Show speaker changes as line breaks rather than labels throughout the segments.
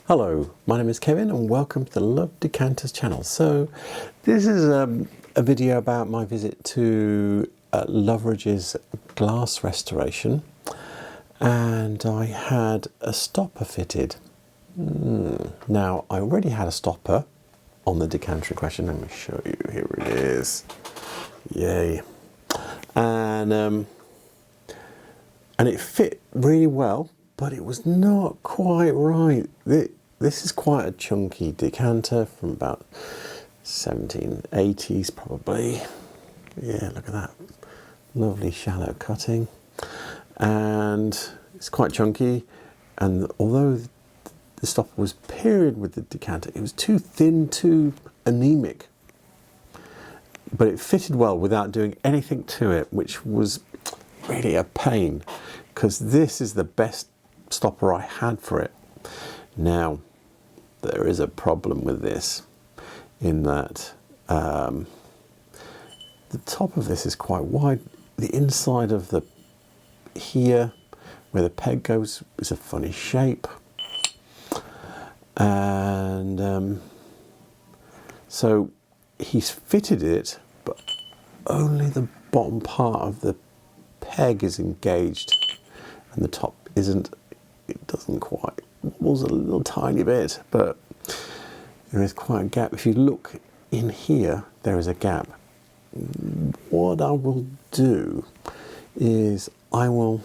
Hello, my name is Kevin and welcome to the Love Decanters channel. So this is a video about my visit to Loveridge's Glass Restoration, and I had a stopper fitted. Now I already had a stopper on the decanter in question. Let me show you, here it is. Yay. And it fit really well, but it was not quite right. This is quite a chunky decanter from about 1780s probably. Yeah, look at that. Lovely shallow cutting. And it's quite chunky. And although the stopper was period with the decanter, it was too thin, too anemic. But it fitted well without doing anything to it, which was really a pain, because this is the best stopper I had for it. Now, there is a problem with this, in that the top of this is quite wide. The inside of the here, where the peg goes, is a funny shape. And so he's fitted it, but only the bottom part of the peg is engaged, and the top isn't. It doesn't quite, wobbles a little tiny bit, but there is quite a gap. If you look in here, there is a gap. What I will do is I will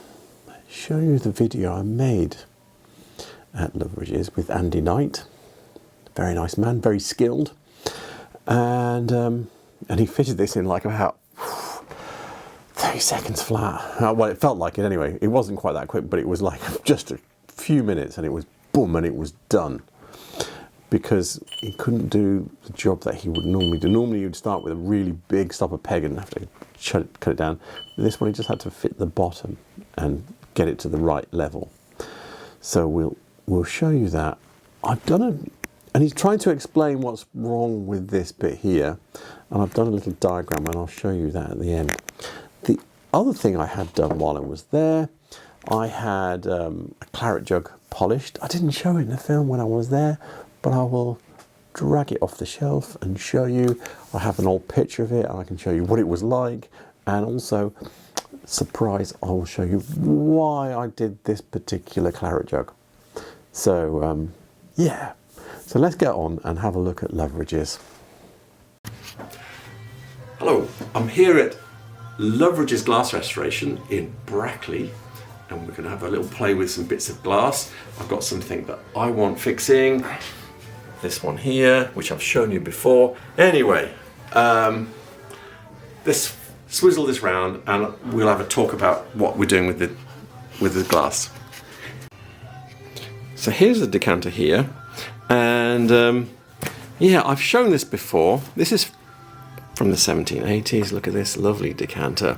show you the video I made at Loveridge's with Andy Knight. Very nice man, very skilled, and he fitted this in like about 30 seconds flat. Well, it felt like it anyway. It wasn't quite that quick, but it was like just a few minutes, and it was boom, and it was done. Because he couldn't do the job that he would normally do. Normally you'd start with a really big stopper peg and have to cut it down. This one he just had to fit the bottom and get it to the right level. So we'll show you that. I've done it, and he's trying to explain what's wrong with this bit here, and I've done a little diagram, and I'll show you that at the end. The other thing I had done while I was there, I had a claret jug polished. I didn't show it in the film when I was there, but I will drag it off the shelf and show you. I have an old picture of it, and I can show you what it was like, and also, surprise, I will show you why I did this particular claret jug. So yeah, so let's get on and have a look at Loveridge's. Hello, I'm here at Loveridge's Glass Restoration in Brackley, and we're going to have a little play with some bits of glass. I've got something that I want fixing. This one here, which I've shown you before. Anyway, let's swizzle this round, and we'll have a talk about what we're doing with the glass. So here's the decanter here, and yeah, I've shown this before. This is from the 1780s. Look at this lovely decanter.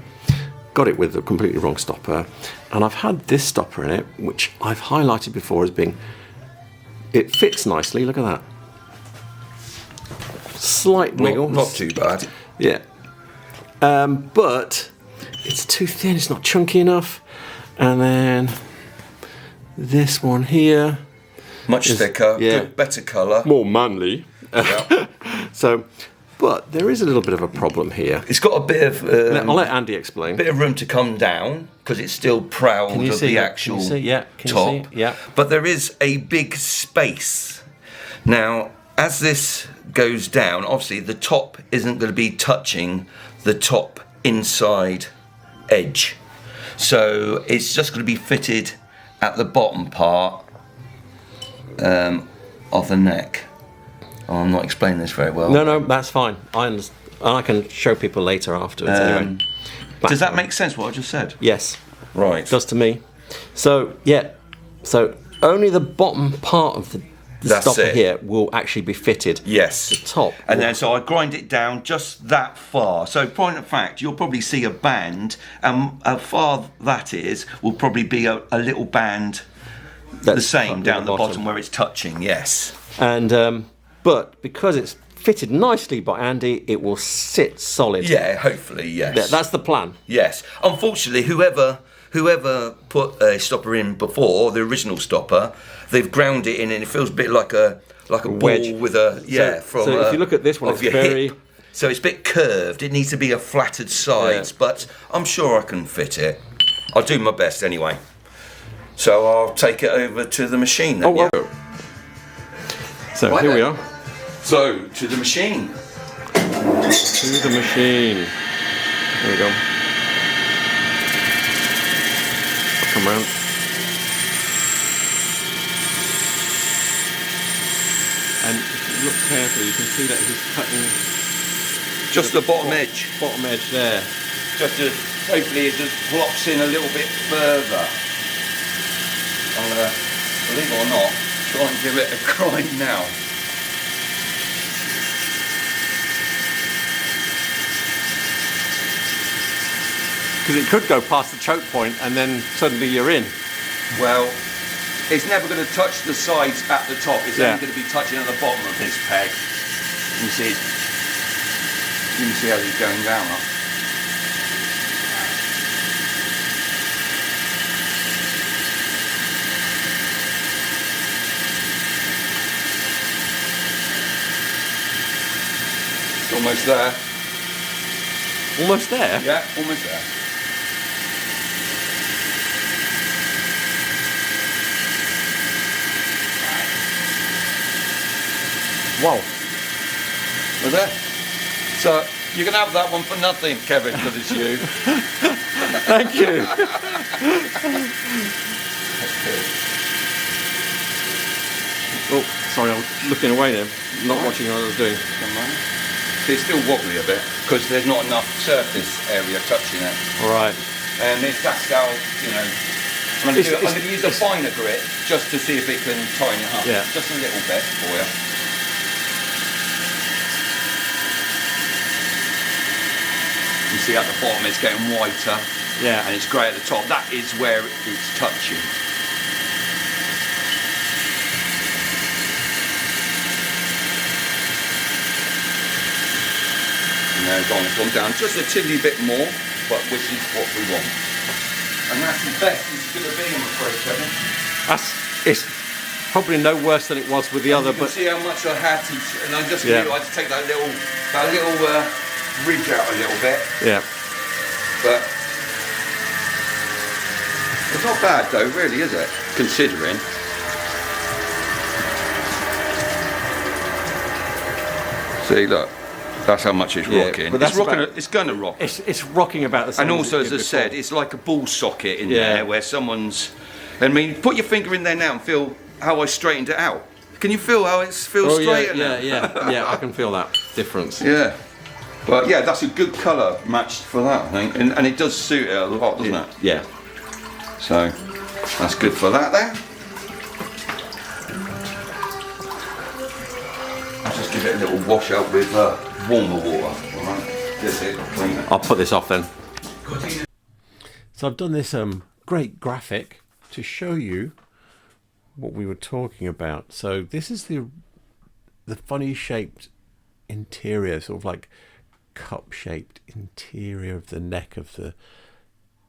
Got it with the completely wrong stopper, and I've had this stopper in it, which I've highlighted before as being, it fits nicely. Look at that, slight wiggle,
not too bad.
Yeah, but it's too thin. It's not chunky enough. And then this one here,
Much thicker,
yeah,
good, better colour,
more manly.
Yeah.
So. But there is a little bit of a problem here.
It's got a bit of
I'll let Andy explain.
bit of room to come down, because it's still proud of the actual
Can you see? Yeah. Can
top.
You see? Yeah.
But there is a big space. Now, as this goes down, obviously the top isn't going to be touching the top inside edge. So it's just going to be fitted at the bottom part of the neck. Oh, I'm not explaining this very well.
No, that's fine. I understand. I can show people later afterwards. Anyway.
Does that make sense, what I just said?
Yes.
Right.
It does to me. So, yeah. So, only the bottom part of the stopper here will actually be fitted.
Yes.
The top.
And then, so I grind it down just that far. So, point of fact, you'll probably see a band, and how far that is will probably be a little band, the same down the bottom where it's touching, yes.
And, but because it's fitted nicely by Andy, it will sit solid.
Yeah, hopefully, yes.
That's the plan.
Yes. Unfortunately, whoever whoever put a stopper in before, the original stopper, they've ground it in and it feels a bit like a ball
wedge
with a
so if you look at this one, it's very
hip. So it's a bit curved. It needs to be a flattered sides, but I'm sure I can fit it. I'll do my best anyway. So I'll take it over to the machine then.
So
Right
here we
then.
are.
So to the machine.
To the machine. There we go. Come round. And if you look carefully, you can see that he's cutting
Just the bottom edge.
Bottom edge there.
Just to, hopefully it just plops in a little bit further. I'm going to, believe it or not, try and give it a grind now.
Because it could go past the choke point and then suddenly you're in.
Well, it's never going to touch the sides at the top. It's
Yeah.
only going to be touching at the bottom of this peg. You can see how he's going down. Huh? It's almost there.
Almost there?
Yeah, almost there.
Wow.
We're there. So you can have that one for nothing, Kevin, because it's you.
Thank you. Oh, sorry, I was looking away then, not watching what I was doing.
Come on. See, it's still wobbly a bit because there's not enough surface area touching it.
All right.
And that's how, you know, I'm going to use a finer grit just to see if it can tighten it up.
Yeah.
Just a little bit for you. You see at the bottom it's getting whiter.
Yeah.
And it's grey at the top. That is where it's touching. Now it's gone down just a tiddly bit more, but which is what we want. And that's the best it's going to be, I'm afraid, Kevin.
It's probably no worse than it was with the other,
You can
but
see how much I had to, and I just
Yeah.
realised to take that little ridge out a little bit.
yeah.
But it's not bad though, really, is it? Considering. See, look, that's how much it's
Yeah,
rocking.
but that's
It's rocking.
about-
it's going to rock.
It's rocking about the same.
And also,
it
as I
did
said,
before.
it's like a ball socket in
Yeah.
there where someone's. I mean, put your finger in there now and feel how I straightened it out. Can you feel how it feels
Oh
straighter
yeah,
now?
yeah. I can feel that difference.
Yeah. But yeah, that's a good colour matched for that, I think. And it does suit it a lot, doesn't it?
Yeah.
So that's good for that then. I'll just give it a little wash out with warmer water. Alright. That's it, clean it.
I'll put this off then. So I've done this great graphic to show you what we were talking about. So this is the funny shaped interior, sort of like cup shaped interior of the neck of the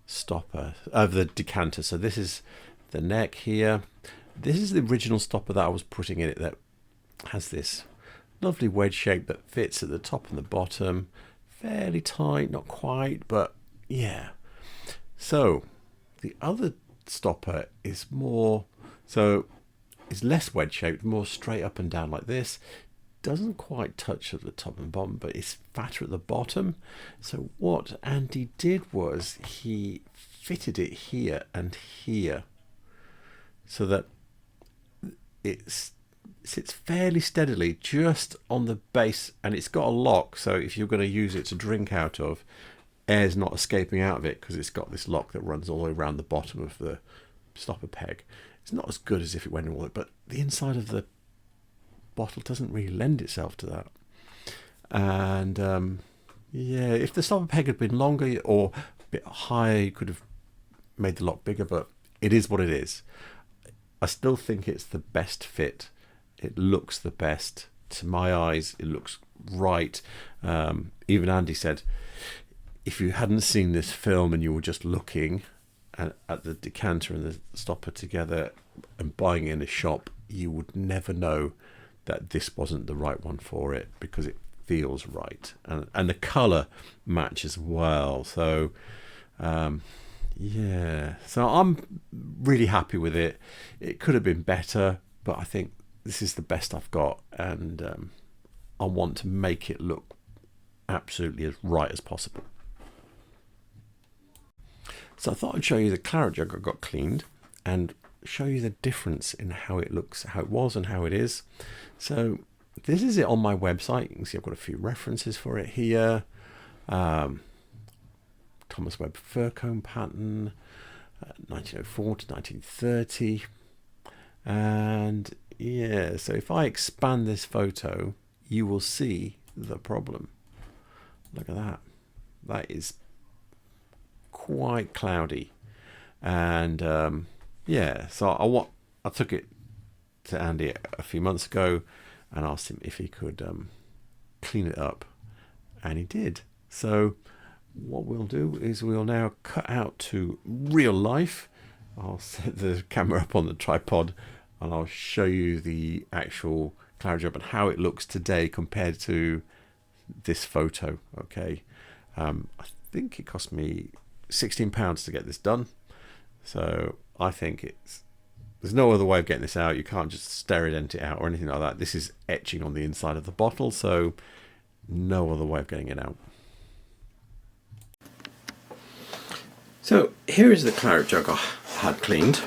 stopper, of the decanter. So this is the neck here. This is the original stopper that I was putting in it, that has this lovely wedge shape that fits at the top and the bottom, fairly tight, not quite, but yeah. So the other stopper is more, so it's less wedge shaped, more straight up and down like this. Doesn't quite touch at the top and bottom, but it's fatter at the bottom. So what Andy did was he fitted it here and here so that it sits fairly steadily just on the base, and it's got a lock, so if you're going to use it to drink out of, air's not escaping out of it because it's got this lock that runs all the way around the bottom of the stopper peg. It's not as good as if it went all the way, but the inside of the bottle doesn't really lend itself to that. And yeah, if the stopper peg had been longer or a bit higher, you could have made the lock bigger, but it is what it is. I still think it's the best fit. It looks the best to my eyes. It looks right. Even Andy said, if you hadn't seen this film and you were just looking, at the decanter and the stopper together and buying it in a shop, you would never know that this wasn't the right one for it, because it feels right, and the colour matches well. So yeah, so I'm really happy with it. It could have been better, but I think this is the best I've got, and I want to make it look absolutely as right as possible. So I thought I'd show you the claret jug I got cleaned and show you the difference in how it looks, how it was and how it is. So this is it on my website. You can see I've got a few references for it here. Thomas Webb fir comb pattern, 1904 to 1930. And yeah, so if I expand this photo, you will see the problem. Look at that. That is quite cloudy. And yeah, so I took it to Andy a few months ago and asked him if he could clean it up, and he did. So what we'll do is we'll now cut out to real life. I'll set the camera up on the tripod and I'll show you the actual claret jug and how it looks today compared to this photo. Okay, I think it cost me £16 to get this done, so I think there's no other way of getting this out. You can't just sterident it out or anything like that. This is etching on the inside of the bottle, so no other way of getting it out. So here is the claret jug I had cleaned,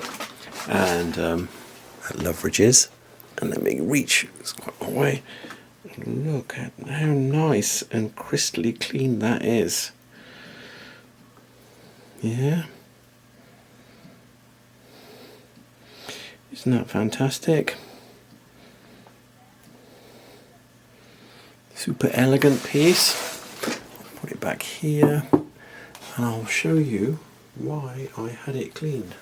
and at Loveridge's, and let me reach, it's quite a way. Look at how nice and crystally clean that is. Yeah. Isn't that fantastic? Super elegant piece. I'll put it back here and I'll show you why I had it cleaned.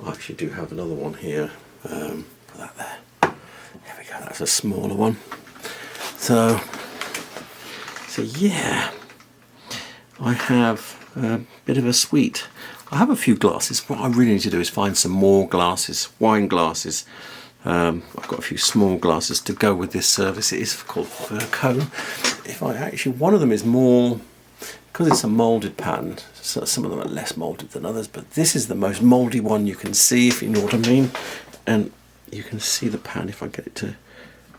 I actually do have another one here. Put that there. There we go. That's a smaller one. So yeah, I have a bit of a suite. I have a few glasses. What I really need to do is find some more glasses, wine glasses. I've got a few small glasses to go with this service. It is called fir comb. One of them is more, because it's a moulded pattern, so some of them are less moulded than others, but this is the most mouldy one you can see, if you know what I mean. And you can see the pattern if I get it to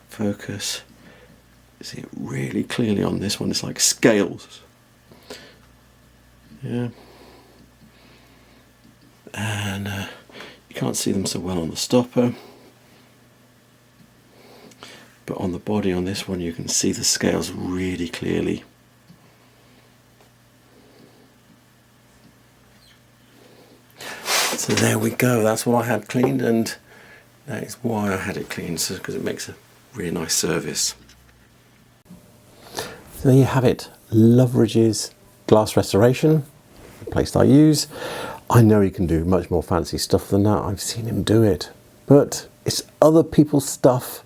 focus. See it really clearly on this one. It's like scales. Yeah. And you can't see them so well on the stopper, but on the body on this one you can see the scales really clearly. So there we go, that's what I had cleaned, and that is why I had it cleaned, so because it makes a really nice service. So there you have it, Loveridge's Glass Restoration, the place I use. I know he can do much more fancy stuff than that. I've seen him do it, but it's other people's stuff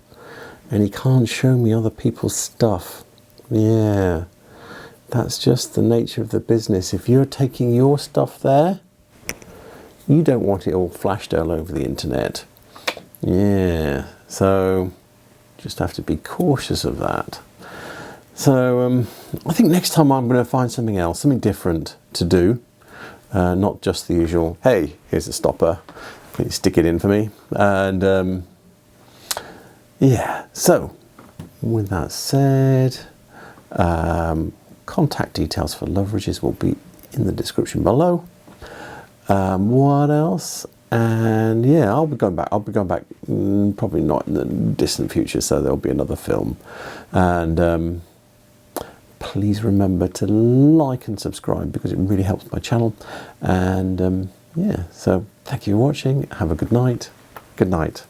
and he can't show me other people's stuff. Yeah, that's just the nature of the business. If you're taking your stuff there, you don't want it all flashed all over the internet. Yeah, so just have to be cautious of that. So I think next time I'm going to find something else, something different to do. Not just the usual, hey, here's a stopper, please stick it in for me. And yeah, so with that said, contact details for Loveridge's will be in the description below. What else? And yeah, I'll be going back probably not in the distant future, so there'll be another film. And please remember to like and subscribe because it really helps my channel. And yeah, so thank you for watching. Have a good night. Good night.